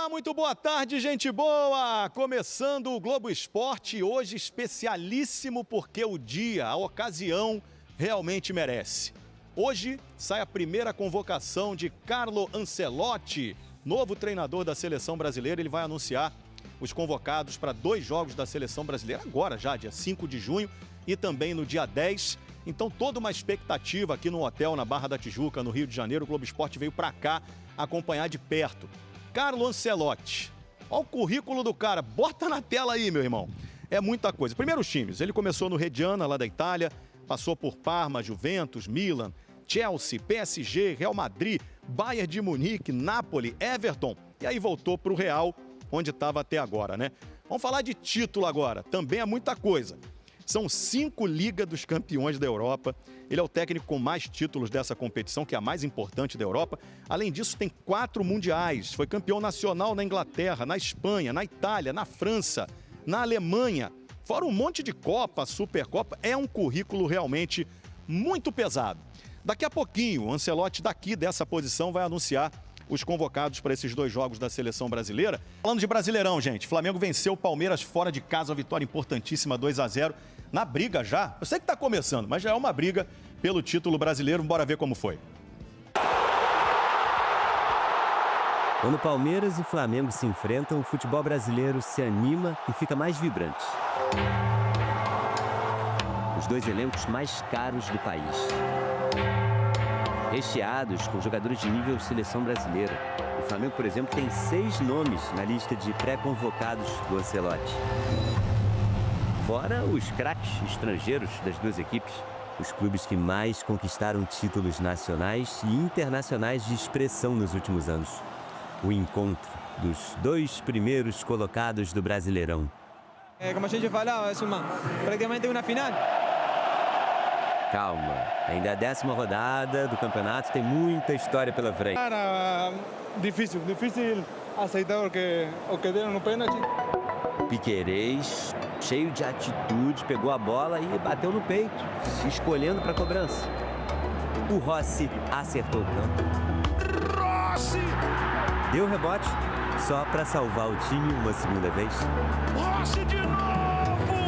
Olá, muito boa tarde, gente boa! Começando o Globo Esporte, hoje especialíssimo porque o dia, a ocasião, realmente merece. Hoje sai a primeira convocação de Carlo Ancelotti, novo treinador da Seleção Brasileira. Ele vai anunciar os convocados para 2 jogos da Seleção Brasileira, agora já, dia 5 de junho e também no dia 10. Então, toda uma expectativa aqui no hotel, na Barra da Tijuca, no Rio de Janeiro. O Globo Esporte veio para cá acompanhar de perto. Carlo Ancelotti, olha o currículo do cara, bota na tela aí, meu irmão. É muita coisa. Primeiro os times, ele começou no Reggiana, lá da Itália, passou por Parma, Juventus, Milan, Chelsea, PSG, Real Madrid, Bayern de Munique, Napoli, Everton, e aí voltou para o Real, onde estava até agora, né? Vamos falar de título agora, também é muita coisa. São 5 Ligas dos Campeões da Europa. Ele é o técnico com mais títulos dessa competição, que é a mais importante da Europa. Além disso, tem 4 mundiais. Foi campeão nacional na Inglaterra, na Espanha, na Itália, na França, na Alemanha. Fora um monte de Copa, Supercopa. É um currículo realmente muito pesado. Daqui a pouquinho, o Ancelotti daqui dessa posição vai anunciar os convocados para esses 2 jogos da Seleção Brasileira. Falando de Brasileirão, gente, Flamengo venceu o Palmeiras fora de casa, uma vitória importantíssima, 2-0. Na briga já, eu sei que está começando, mas já é uma briga pelo título brasileiro. Bora ver como foi. Quando Palmeiras e Flamengo se enfrentam, o futebol brasileiro se anima e fica mais vibrante. Os 2 elencos mais caros do país. Recheados com jogadores de nível seleção brasileira. O Flamengo, por exemplo, tem 6 nomes na lista de pré-convocados do Ancelotti. Fora os craques estrangeiros das 2 equipes, os clubes que mais conquistaram títulos nacionais e internacionais de expressão nos últimos anos. O encontro dos 2 primeiros colocados do Brasileirão. Como a gente falava, é praticamente uma final. Calma, ainda é a 10ª rodada do campeonato, tem muita história pela frente. Era difícil aceitar o que deram no pênalti. Piquerez, cheio de atitude, pegou a bola e bateu no peito, se escolhendo para a cobrança. O Rossi acertou o canto. Rossi! Deu rebote só para salvar o time uma segunda vez. Rossi de novo!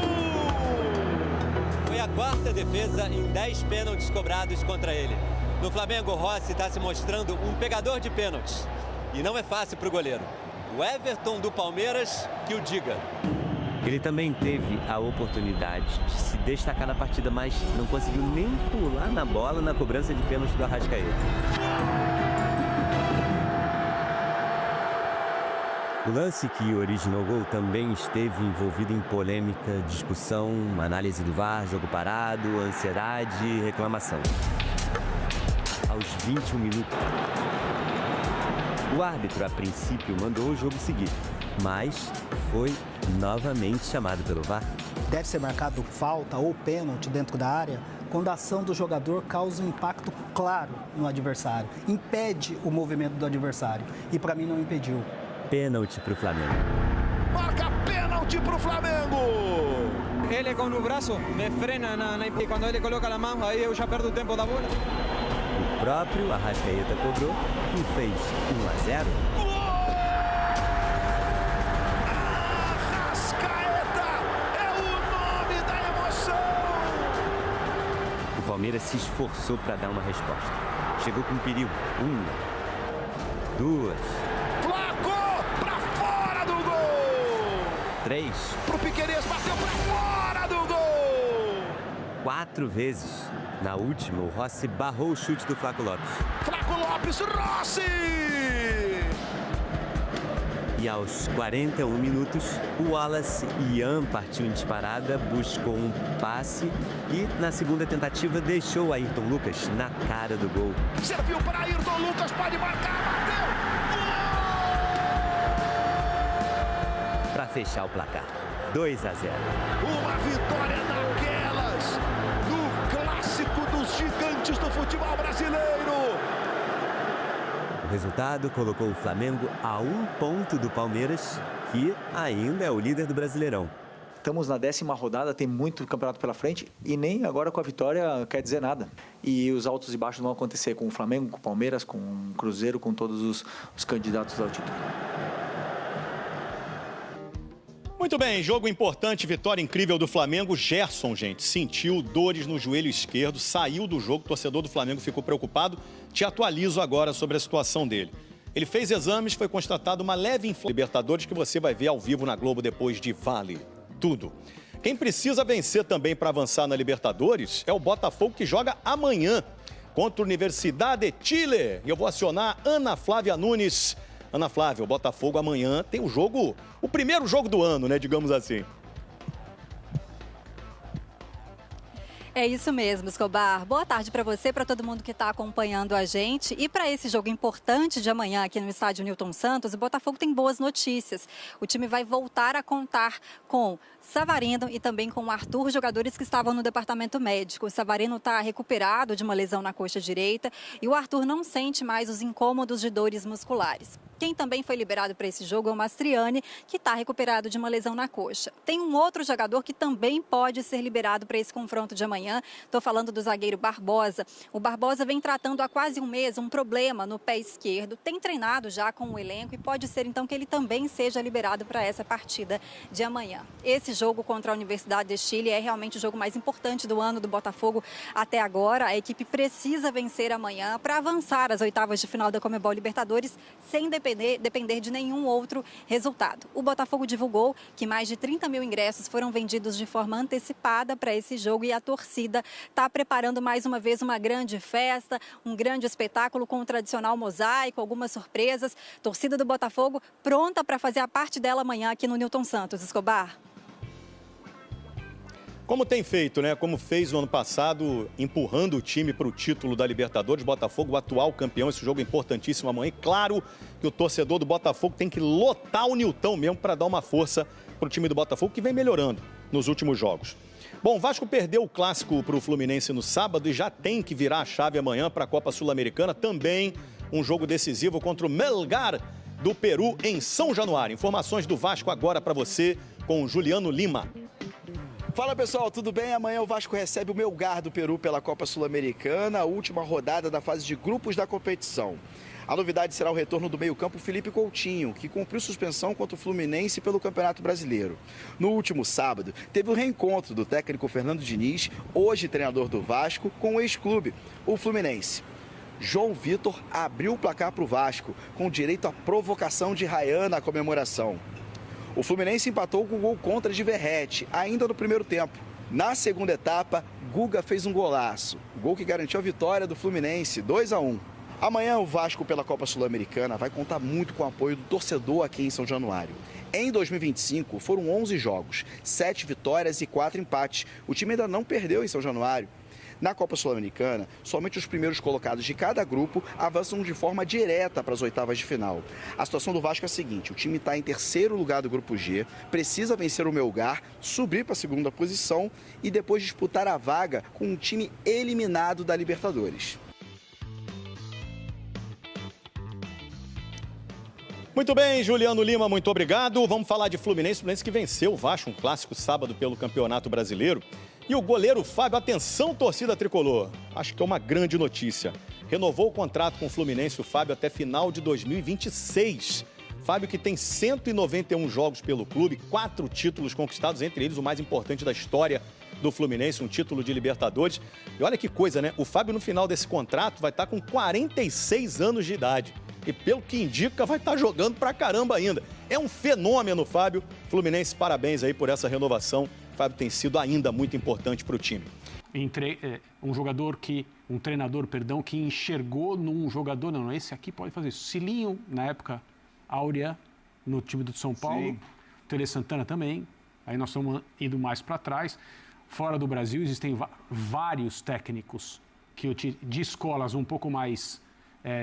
Foi a 4ª defesa em 10 pênaltis cobrados contra ele. No Flamengo, o Rossi está se mostrando um pegador de pênaltis. E não é fácil para o goleiro. O Everton do Palmeiras que o diga. Ele também teve a oportunidade de se destacar na partida, mas não conseguiu nem pular na bola na cobrança de pênalti do Arrascaeta. O lance que originou o gol também esteve envolvido em polêmica, discussão, análise do VAR, jogo parado, ansiedade e reclamação. Aos 21 minutos, o árbitro, a princípio, mandou o jogo seguir, mas foi novamente chamado pelo VAR. Deve ser marcado falta ou pênalti dentro da área quando a ação do jogador causa um impacto claro no adversário, impede o movimento do adversário. E para mim não impediu. Pênalti para o Flamengo. Marca pênalti para o Flamengo! Ele com o braço me frena e quando ele coloca a mão, aí eu já perdo o tempo da bola. O próprio Arrascaeta cobrou e fez 1-0. Arrascaeta é o nome da emoção! O Palmeiras se esforçou para dar uma resposta. Chegou com perigo. 1, 2, Flacou para fora do gol! 3, Pro Piquerez, bateu para fora do gol! 4 vezes. Na última, o Rossi barrou o chute do Flaco Lopes. Flaco Lopes, Rossi! E aos 41 minutos, o Wallace Ian partiu em disparada, buscou um passe e, na segunda tentativa, deixou o Ayrton Lucas na cara do gol. Serviu para Ayrton Lucas, pode marcar, bateu! Para fechar o placar, 2-0. Uma vitória daquelas, no clássico dos gigantes do futebol brasileiro! O resultado colocou o Flamengo a 1 ponto do Palmeiras, que ainda é o líder do Brasileirão. Estamos na 10ª rodada, tem muito campeonato pela frente e nem agora com a vitória quer dizer nada. E os altos e baixos vão acontecer com o Flamengo, com o Palmeiras, com o Cruzeiro, com todos os candidatos ao título. Muito bem, jogo importante, vitória incrível do Flamengo. Gerson, gente, sentiu dores no joelho esquerdo, saiu do jogo, o torcedor do Flamengo ficou preocupado. Te atualizo agora sobre a situação dele. Ele fez exames, foi constatado uma leve inflamação. Libertadores que você vai ver ao vivo na Globo depois de Vale tudo. Quem precisa vencer também para avançar na Libertadores é o Botafogo, que joga amanhã contra a Universidade de Chile. E eu vou acionar Ana Flávia Nunes. Ana Flávia, o Botafogo amanhã tem o jogo, o primeiro jogo do ano, né, digamos assim. É isso mesmo, Escobar. Boa tarde para você, para todo mundo que está acompanhando a gente. E para esse jogo importante de amanhã aqui no estádio Newton Santos, o Botafogo tem boas notícias. O time vai voltar a contar com Savarino e também com o Arthur, jogadores que estavam no departamento médico. O Savarino está recuperado de uma lesão na coxa direita e o Arthur não sente mais os incômodos de dores musculares. Quem também foi liberado para esse jogo é o Mastriani, que está recuperado de uma lesão na coxa. Tem um outro jogador que também pode ser liberado para esse confronto de amanhã. Estou falando do zagueiro Barbosa. O Barbosa vem tratando há quase um mês um problema no pé esquerdo. Tem treinado já com o elenco e pode ser então que ele também seja liberado para essa partida de amanhã. Esse jogo contra a Universidade de Chile é realmente o jogo mais importante do ano do Botafogo até agora. A equipe precisa vencer amanhã para avançar às oitavas de final da Conmebol Libertadores sem depender de nenhum outro resultado. O Botafogo divulgou que mais de 30 mil ingressos foram vendidos de forma antecipada para esse jogo e a torcida está preparando mais uma vez uma grande festa, um grande espetáculo com o tradicional mosaico, algumas surpresas. Torcida do Botafogo pronta para fazer a parte dela amanhã aqui no Newton Santos. Escobar. Como tem feito, né? Como fez no ano passado, empurrando o time para o título da Libertadores. Botafogo, o atual campeão, esse jogo é importantíssimo amanhã. E claro que o torcedor do Botafogo tem que lotar o Newton mesmo para dar uma força para o time do Botafogo, que vem melhorando nos últimos jogos. Bom, o Vasco perdeu o clássico para o Fluminense no sábado e já tem que virar a chave amanhã para a Copa Sul-Americana. Também um jogo decisivo contra o Melgar do Peru em São Januário. Informações do Vasco agora para você com o Juliano Lima. Fala pessoal, tudo bem? Amanhã o Vasco recebe o Melgar do Peru pela Copa Sul-Americana, a última rodada da fase de grupos da competição. A novidade será o retorno do meio-campo Felipe Coutinho, que cumpriu suspensão contra o Fluminense pelo Campeonato Brasileiro. No último sábado, teve o reencontro do técnico Fernando Diniz, hoje treinador do Vasco, com o ex-clube, o Fluminense. João Vitor abriu o placar para o Vasco, com direito à provocação de Ryan na comemoração. O Fluminense empatou com o gol contra de Verratti, ainda no primeiro tempo. Na segunda etapa, Guga fez um golaço, gol que garantiu a vitória do Fluminense, 2-1. Amanhã o Vasco pela Copa Sul-Americana vai contar muito com o apoio do torcedor aqui em São Januário. Em 2025 foram 11 jogos, 7 vitórias e 4 empates. O time ainda não perdeu em São Januário. Na Copa Sul-Americana, somente os primeiros colocados de cada grupo avançam de forma direta para as oitavas de final. A situação do Vasco é a seguinte: o time está em terceiro lugar do grupo G, precisa vencer o Melgar, subir para a segunda posição e depois disputar a vaga com um time eliminado da Libertadores. Muito bem, Juliano Lima, muito obrigado. Vamos falar de Fluminense que venceu o Vasco, um clássico sábado pelo Campeonato Brasileiro. E o goleiro Fábio, atenção torcida tricolor, acho que é uma grande notícia. Renovou o contrato com o Fluminense, o Fábio, até final de 2026. Fábio que tem 191 jogos pelo clube, 4 títulos conquistados, entre eles o mais importante da história do Fluminense, um título de Libertadores. E olha que coisa, né? O Fábio no final desse contrato vai estar com 46 anos de idade. E pelo que indica, vai estar jogando pra caramba ainda. É um fenômeno, Fábio. Fluminense, parabéns aí por essa renovação. Fábio tem sido ainda muito importante para o time. Um treinador, que enxergou num jogador, não, esse aqui pode fazer isso. Cilinho, na época, Áurea, no time do São Paulo, Tele Santana também, aí nós estamos indo mais para trás. Fora do Brasil, existem vários técnicos de escolas um pouco mais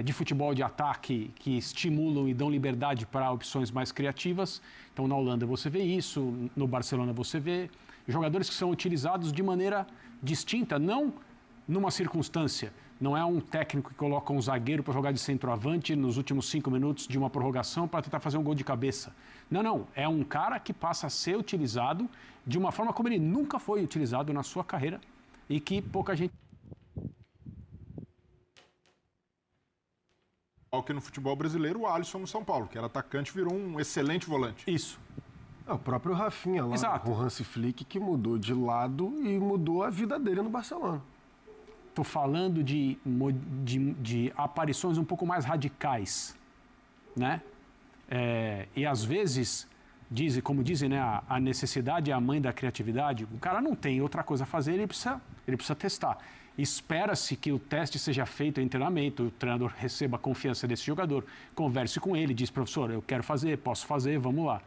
de futebol de ataque, que estimulam e dão liberdade para opções mais criativas. Então, na Holanda você vê isso, no Barcelona você vê jogadores que são utilizados de maneira distinta, não numa circunstância. Não é um técnico que coloca um zagueiro para jogar de centroavante nos últimos 5 minutos de uma prorrogação para tentar fazer um gol de cabeça. Não. É um cara que passa a ser utilizado de uma forma como ele nunca foi utilizado na sua carreira e que pouca gente... Que no futebol brasileiro, o Alisson no São Paulo, que era atacante, virou um excelente volante. Isso. O próprio Rafinha lá, Exato. o Hansi Flick, que mudou de lado e mudou a vida dele no Barcelona. Estou falando de aparições um pouco mais radicais, né? E às vezes, como dizem, né, a necessidade é a mãe da criatividade. O cara não tem outra coisa a fazer, ele precisa testar. Espera-se que o teste seja feito em treinamento, o treinador receba a confiança desse jogador, converse com ele, diz, professor, eu quero fazer, posso fazer, vamos lá.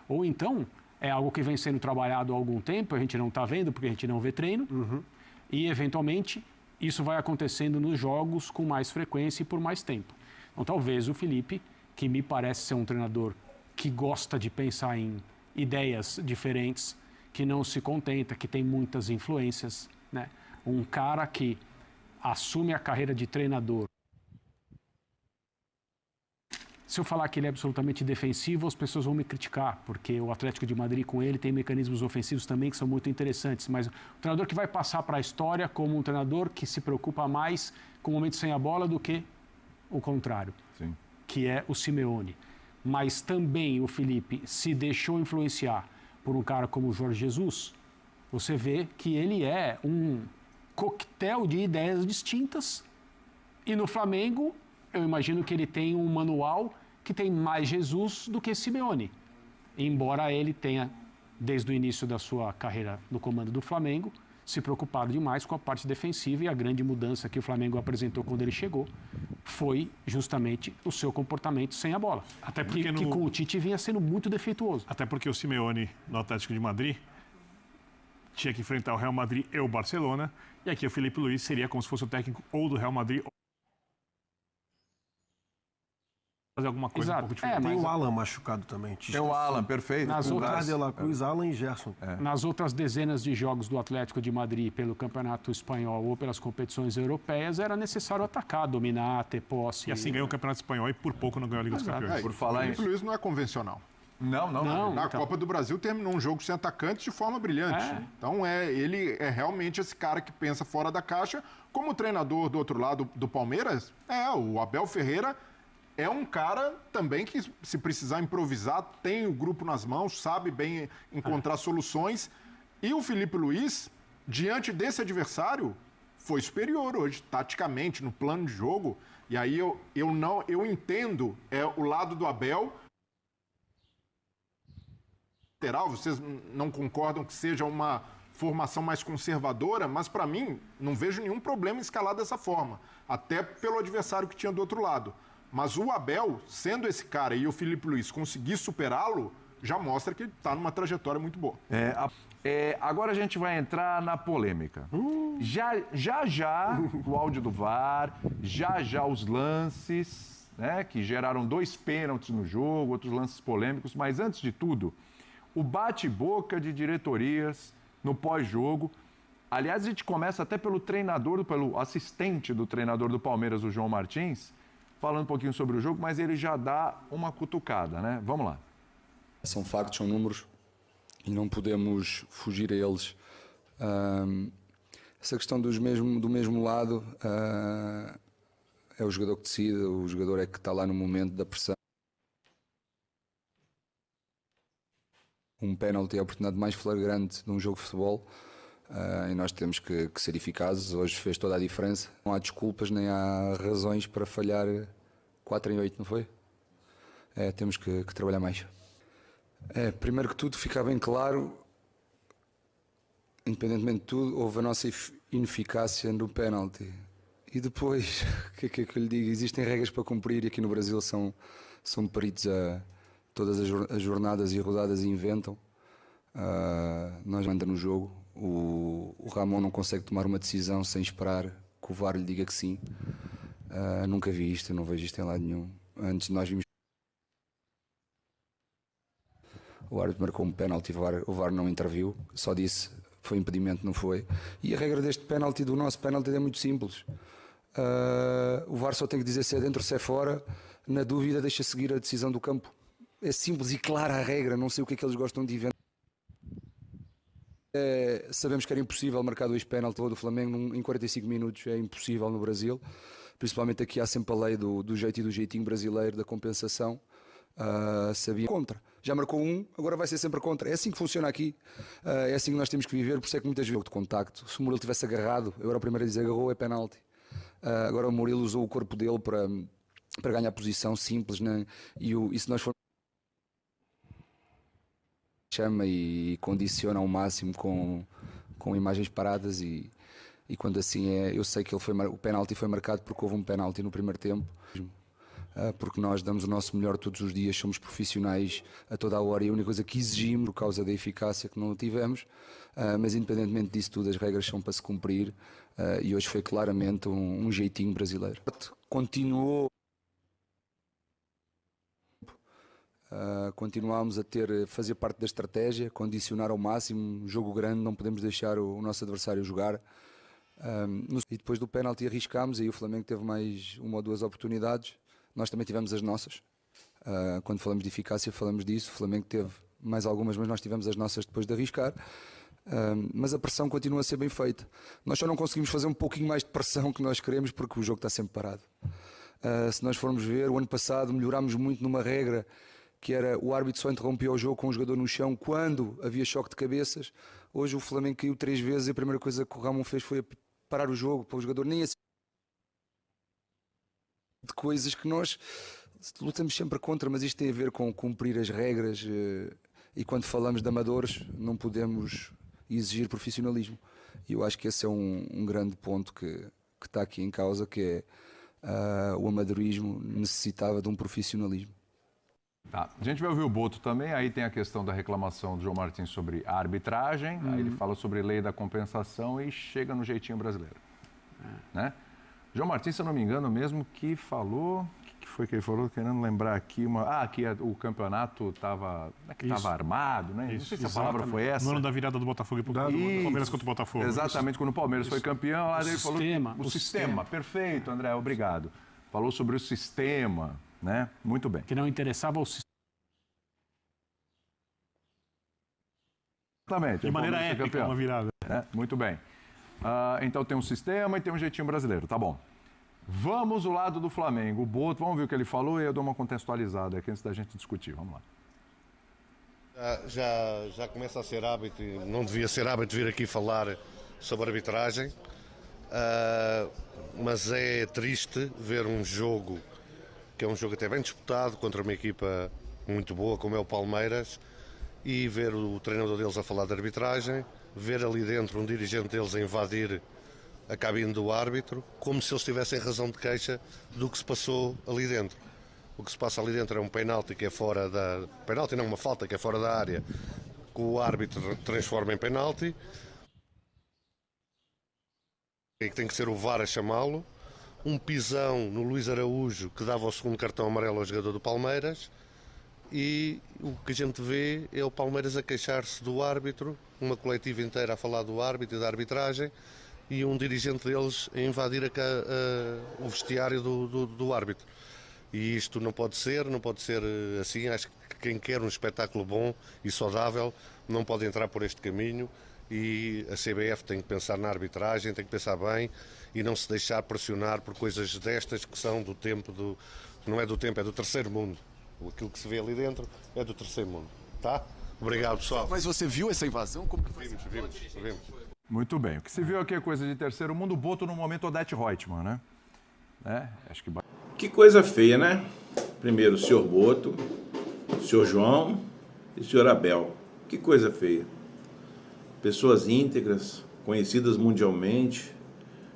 Ou então, é algo que vem sendo trabalhado há algum tempo, a gente não está vendo porque a gente não vê treino, e eventualmente isso vai acontecendo nos jogos com mais frequência e por mais tempo. Então talvez o Felipe, que me parece ser um treinador que gosta de pensar em ideias diferentes, que não se contenta, que tem muitas influências, né? Um cara que assume a carreira de treinador. Se eu falar que ele é absolutamente defensivo, as pessoas vão me criticar, porque o Atlético de Madrid com ele tem mecanismos ofensivos também que são muito interessantes. Mas o treinador que vai passar para a história como um treinador que se preocupa mais com o momento sem a bola do que o contrário, Sim. que é o Simeone. Mas também o Felipe se deixou influenciar por um cara como o Jorge Jesus. Você vê que ele é um coquetel de ideias distintas. E no Flamengo, eu imagino que ele tem um manual que tem mais Jesus do que Simeone. Embora ele tenha, desde o início da sua carreira no comando do Flamengo, se preocupado demais com a parte defensiva, e a grande mudança que o Flamengo apresentou quando ele chegou foi justamente o seu comportamento sem a bola. Até porque que com o Tite vinha sendo muito defeituoso. Até porque o Simeone, no Atlético de Madrid, tinha que enfrentar o Real Madrid e o Barcelona, e aqui o Felipe Luís seria como se fosse o técnico ou do Real Madrid fazer alguma coisa um pouco diferente. Tem o Alan machucado também. Tem o Alan, perfeito. O Gardel Cruz, Alan e Gerson. Nas outras dezenas de jogos do Atlético de Madrid pelo Campeonato Espanhol ou pelas competições europeias, era necessário atacar, dominar, ter posse. E assim ganhou o Campeonato Espanhol e por pouco não ganhou a Liga dos Campeões. Por falar O Luiz não é convencional. Não. Na Copa do Brasil terminou um jogo sem atacantes de forma brilhante. Então ele é realmente esse cara que pensa fora da caixa. Como treinador do outro lado do Palmeiras, o Abel Ferreira é um cara também que, se precisar improvisar, tem o grupo nas mãos, sabe bem encontrar soluções. E o Felipe Luís, diante desse adversário, foi superior hoje, taticamente, no plano de jogo. E aí eu entendo o lado do Abel. Vocês não concordam que seja uma formação mais conservadora, mas para mim não vejo nenhum problema em escalar dessa forma, até pelo adversário que tinha do outro lado. Mas o Abel, sendo esse cara, e o Felipe Luís conseguir superá-lo, já mostra que está numa trajetória muito boa. Agora a gente vai entrar na polêmica. Já o áudio do VAR, já os lances, né, que geraram 2 pênaltis no jogo, outros lances polêmicos, mas antes de tudo, o bate-boca de diretorias no pós-jogo. Aliás, a gente começa até pelo assistente do treinador do Palmeiras, o João Martins, falando um pouquinho sobre o jogo, mas ele já dá uma cutucada, né? Vamos lá. São factos, são números e não podemos fugir a eles. Essa questão do mesmo lado é o jogador que decide, o jogador é que está lá no momento da pressão. Um pênalti é a oportunidade mais flagrante de um jogo de futebol e nós temos que ser eficazes. Hoje fez toda a diferença. Não há desculpas nem há razões para falhar 4 em 8, não foi? Temos que trabalhar mais. Primeiro que tudo, ficar bem claro, independentemente de tudo, houve a nossa ineficácia no pênalti. E depois, o que é que eu lhe digo? Existem regras para cumprir e aqui no Brasil são peritos a todas as jornadas e rodadas e inventam. Nós manda no jogo. O Ramon não consegue tomar uma decisão sem esperar que o VAR lhe diga que sim. Nunca vi isto, não vejo isto em lado nenhum. Antes nós vimos o árbitro marcou um pênalti, o VAR não interviu, só disse foi impedimento, não foi. E a regra deste pênalti, do nosso pênalti, é muito simples. O VAR só tem que dizer se é dentro ou se é fora. Na dúvida, deixa seguir a decisão do campo. É simples e clara a regra, não sei o que é que eles gostam de inventar. Sabemos que era impossível marcar 2 pênaltis do Flamengo em 45 minutos, é impossível no Brasil. Principalmente aqui há sempre a lei do jeito e do jeitinho brasileiro da compensação. sabia contra. Já marcou um, agora vai ser sempre contra. É assim que funciona aqui, é assim que nós temos que viver, por isso é que muitas vezes de contacto. Se o Murilo tivesse agarrado, eu era o primeiro a dizer agarrou, é penalti. Agora o Murilo usou o corpo dele para ganhar posição simples, né? E se nós formos chama e condiciona ao máximo com imagens paradas e quando assim é, eu sei que o penalti foi marcado porque houve um penalti no primeiro tempo, porque nós damos o nosso melhor todos os dias, somos profissionais a toda a hora e a única coisa que exigimos por causa da eficácia que não tivemos, mas independentemente disso tudo as regras são para se cumprir e hoje foi claramente um jeitinho brasileiro. Continuámos a fazer parte da estratégia, condicionar ao máximo, jogo grande, não podemos deixar o nosso adversário jogar. E depois do pênalti arriscámos, aí o Flamengo teve mais uma ou duas oportunidades, nós também tivemos as nossas. Quando falamos de eficácia falamos disso, o Flamengo teve mais algumas, mas nós tivemos as nossas depois de arriscar. Mas a pressão continua a ser bem feita. Nós só não conseguimos fazer um pouquinho mais de pressão que nós queremos porque o jogo está sempre parado. Se nós formos ver, o ano passado melhorámos muito numa regra que era o árbitro só interrompia o jogo com o jogador no chão quando havia choque de cabeças. Hoje o Flamengo caiu 3 vezes e a primeira coisa que o Ramon fez foi parar o jogo para o jogador nem assim. De coisas que nós lutamos sempre contra, mas isto tem a ver com cumprir as regras e quando falamos de amadores não podemos exigir profissionalismo. E eu acho que esse é um grande ponto que está aqui em causa, que é o amadorismo necessitava de um profissionalismo. Tá. A gente vai ouvir o Boto também, aí tem a questão da reclamação do João Martins sobre a arbitragem, aí ele fala sobre lei da compensação e chega no jeitinho brasileiro. Né? João Martins, se eu não me engano, mesmo que falou... O que foi que ele falou? Querendo lembrar aqui que o campeonato estava armado, né? Não sei se a palavra foi essa. No ano da virada do Botafogo do Palmeiras contra o Botafogo. Exatamente, quando o Palmeiras foi campeão, lá ele falou... O sistema. Perfeito, André, obrigado. Falou sobre o sistema, né? Muito bem. Que não interessava ao sistema. Exatamente. De maneira épica, uma virada. Muito bem. Então tem um sistema e tem um jeitinho brasileiro, tá bom. Vamos do lado do Flamengo. O Boto, vamos ver o que ele falou e eu dou uma contextualizada aqui antes da gente discutir. Vamos lá. Já começa a ser hábito, não devia ser hábito vir aqui falar sobre arbitragem, mas é triste ver um jogo, que é um jogo até bem disputado, contra uma equipa muito boa como é o Palmeiras, e ver o treinador deles a falar de arbitragem, ver ali dentro um dirigente deles a invadir a cabine do árbitro, como se eles tivessem razão de queixa do que se passou ali dentro. O que se passa ali dentro é um penalti que é fora da... Penalti não, uma falta que é fora da área, que o árbitro transforma em penalti. E que tem que ser o VAR a chamá-lo. Um pisão no Luís Araújo que dava o segundo cartão amarelo ao jogador do Palmeiras. E o que a gente vê é o Palmeiras a queixar-se do árbitro, uma coletiva inteira a falar do árbitro e da arbitragem, e um dirigente deles a invadir o vestiário do árbitro. E isto não pode ser assim. Acho que quem quer um espetáculo bom e saudável não pode entrar por este caminho, e a CBF tem que pensar na arbitragem, tem que pensar bem e não se deixar pressionar por coisas destas que são do tempo não é do tempo, é do terceiro mundo. Aquilo que se vê ali dentro é do terceiro mundo, tá? Obrigado, pessoal. Mas você viu essa invasão? Como que foi? Vimos. Muito bem. O que se viu aqui é coisa de terceiro mundo. O Boto no momento Odete Reutemann, né? Acho que... Que coisa feia, né? Primeiro o senhor Boto, o senhor João e o senhor Abel. Que coisa feia. Pessoas íntegras, conhecidas mundialmente,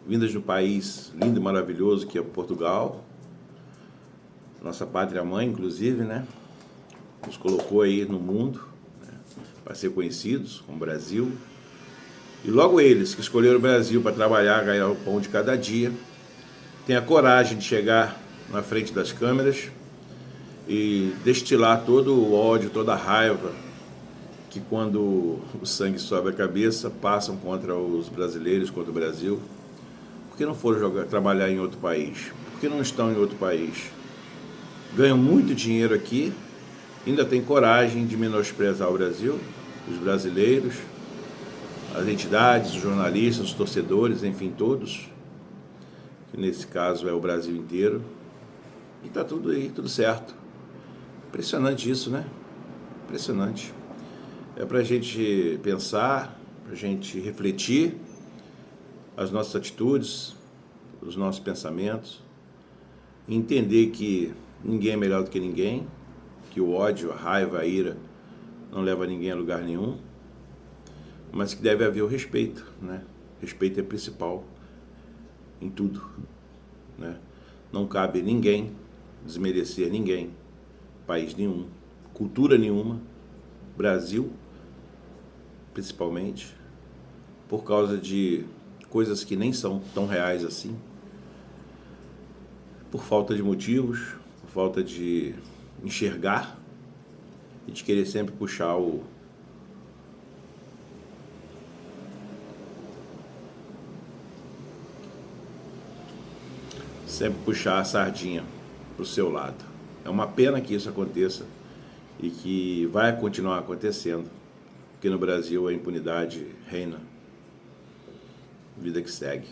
vindas de um país lindo e maravilhoso que é Portugal. Nossa pátria-mãe, inclusive, né? Nos colocou aí no mundo, né? Para ser conhecidos como Brasil. E logo eles, que escolheram o Brasil para trabalhar, ganhar o pão de cada dia, têm a coragem de chegar na frente das câmeras e destilar todo o ódio, toda a raiva que quando o sangue sobe a cabeça, passam contra os brasileiros, contra o Brasil. Por que não foram trabalhar em outro país? Por que não estão em outro país? Ganham muito dinheiro aqui, ainda têm coragem de menosprezar o Brasil, os brasileiros, as entidades, os jornalistas, os torcedores, enfim, todos, que nesse caso é o Brasil inteiro. E está tudo aí, tudo certo. Impressionante isso, né? Impressionante. É para a gente pensar, para a gente refletir as nossas atitudes, os nossos pensamentos, entender que ninguém é melhor do que ninguém, que o ódio, a raiva, a ira não leva ninguém a lugar nenhum, mas que deve haver o respeito, né? Respeito é principal em tudo, né? Não cabe ninguém desmerecer ninguém, país nenhum, cultura nenhuma, Brasil principalmente, por causa de coisas que nem são tão reais assim, por falta de motivos, por falta de enxergar e de querer sempre puxar a sardinha para o seu lado. É uma pena que isso aconteça e que vai continuar acontecendo, porque no Brasil a impunidade reina. Vida que segue.